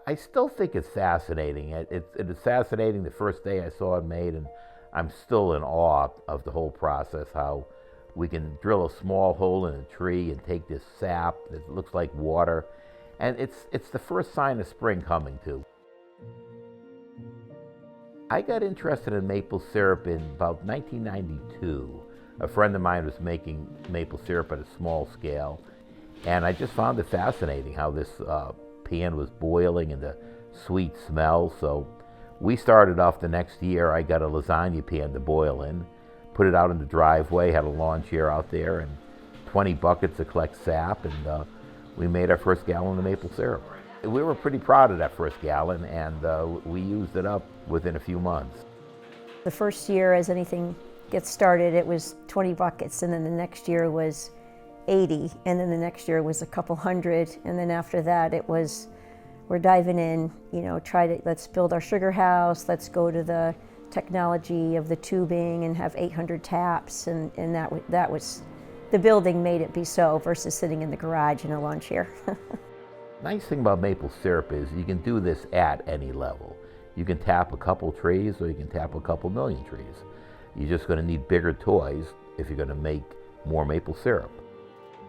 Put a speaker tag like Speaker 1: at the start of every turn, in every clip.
Speaker 1: I still think it's fascinating. It is fascinating the first day I saw it made, and I'm still in awe of the whole process, how we can drill a small hole in a tree and take this sap that looks like water, and it's the first sign of spring coming too. I got interested in maple syrup in about 1992. A friend of mine was making maple syrup at a small scale, and I just found it fascinating how this pan was boiling and the sweet smell. So we started off the next year. I got a lasagna pan to boil in, put it out in the driveway, had a lawn chair out there, and 20 buckets to collect sap, and we made our first gallon of maple syrup. We were pretty proud of that first gallon, and we used it up within a few months.
Speaker 2: The first year, as anything gets started, it was 20 buckets, and then the next year was 80, and then the next year was a couple hundred, and then after that it was, we're diving in, let's build our sugar house, let's go to the technology of the tubing and have 800 taps, and that was, the building made it be so versus sitting in the garage in a lawn chair.
Speaker 1: Nice thing about maple syrup is you can do this at any level. You can tap a couple trees or you can tap a couple million trees. You're just going to need bigger toys if you're going to make more maple syrup.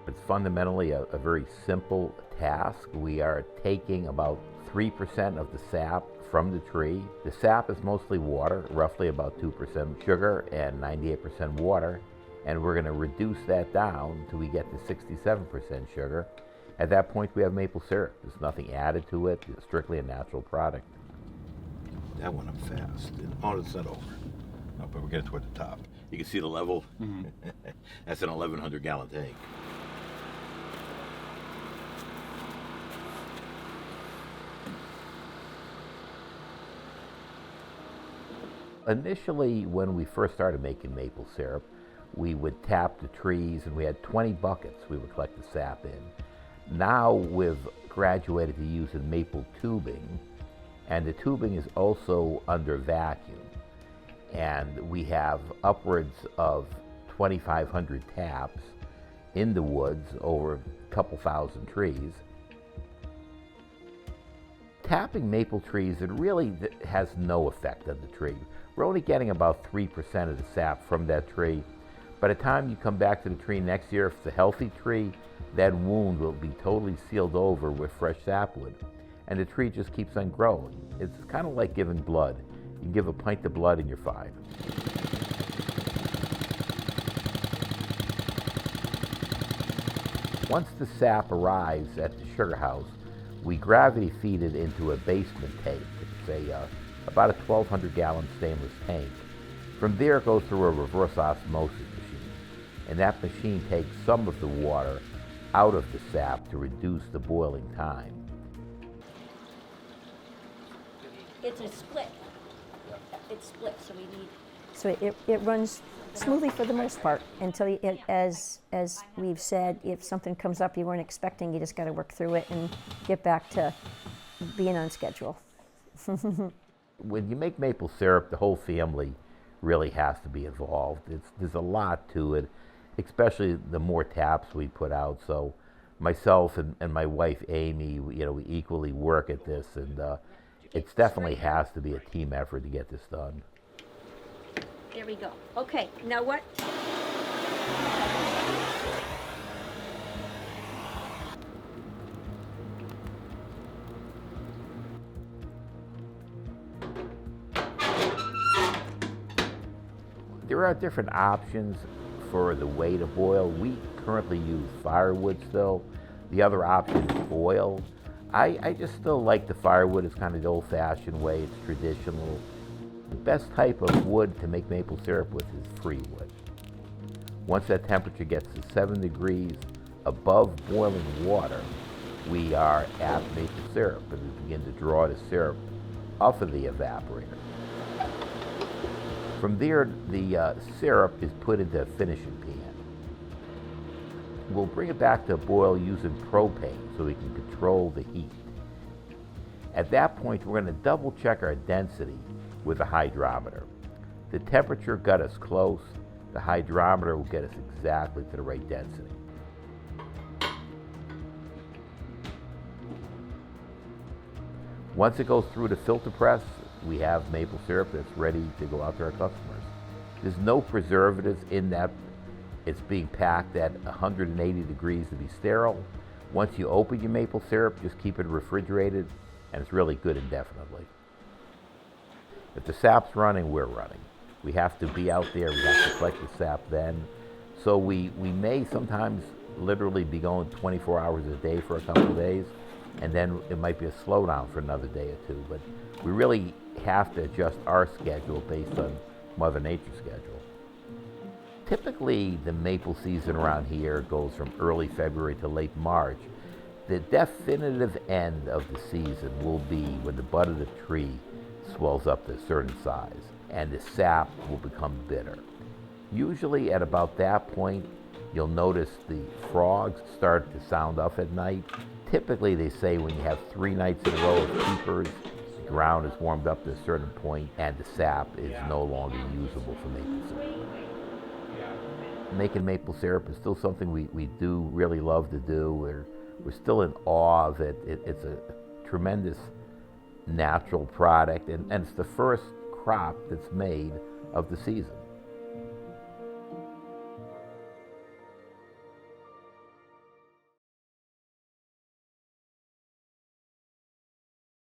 Speaker 1: It's fundamentally a very simple task. We are taking about 3% of the sap from the tree. The sap is mostly water, roughly about 2% sugar and 98% water, and we're going to reduce that down till we get to 67% sugar. At that point, we have maple syrup. There's nothing added to it. It's strictly a natural product.
Speaker 3: That went up fast. Oh, it's not over. No, but we're getting toward the top. You can see the level. Mm-hmm. That's an 1,100 gallon tank.
Speaker 1: Initially, when we first started making maple syrup, we would tap the trees, and we had 20 buckets we would collect the sap in. Now we've graduated to using maple tubing, and the tubing is also under vacuum. And we have upwards of 2,500 taps in the woods over a couple thousand trees. Tapping maple trees, it really has no effect on the tree. We're only getting about 3% of the sap from that tree. By the time you come back to the tree next year, if it's a healthy tree, that wound will be totally sealed over with fresh sapwood, and the tree just keeps on growing. It's kind of like giving blood. You can give a pint of blood and you're fine. Once the sap arrives at the sugar house, we gravity feed it into a basement tank. It's about a 1,200 gallon stainless tank. From there it goes through a reverse osmosis machine, and that machine takes some of the water out of the sap to reduce the boiling time.
Speaker 2: It's a split. It's split, so we need. So it runs smoothly for the most part until as we've said, if something comes up you weren't expecting, you just got to work through it and get back to being on schedule.
Speaker 1: When you make maple syrup, the whole family really has to be involved. There's a lot to it, especially the more taps we put out. So myself and my wife Amy, we equally work at this, and it definitely has to be a team effort to get this done.
Speaker 2: There we go. Okay, now what?
Speaker 1: There are different options for the way to boil. We currently use firewood still. The other option is oil. I just still like the firewood. It's kind of the old-fashioned way. It's traditional. The best type of wood to make maple syrup with is free wood. Once that temperature gets to 7 degrees above boiling water, we are at maple syrup, and we begin to draw the syrup off of the evaporator. From there, the syrup is put into a finishing pan. We'll bring it back to a boil using propane so we can control the heat. At that point, we're going to double check our density with a hydrometer. The temperature got us close. The hydrometer will get us exactly to the right density. Once it goes through the filter press, we have maple syrup that's ready to go out to our customers. There's no preservatives in that. It's being packed at 180 degrees to be sterile. Once you open your maple syrup, just keep it refrigerated, and it's really good indefinitely. If the sap's running, we're running. We have to be out there, we have to collect the sap then. So we may sometimes literally be going 24 hours a day for a couple of days, and then it might be a slowdown for another day or two, but we really have to adjust our schedule based on Mother Nature's schedule. Typically, the maple season around here goes from early February to late March. The definitive end of the season will be when the bud of the tree swells up to a certain size and the sap will become bitter. Usually at about that point, you'll notice the frogs start to sound off at night. Typically, they say when you have 3 nights in a row of keepers, the ground is warmed up to a certain point and the sap is no longer usable for maple syrup. Making maple syrup is still something we do really love to do. We're still in awe of it. It's a tremendous natural product, and it's the first crop that's made of the season.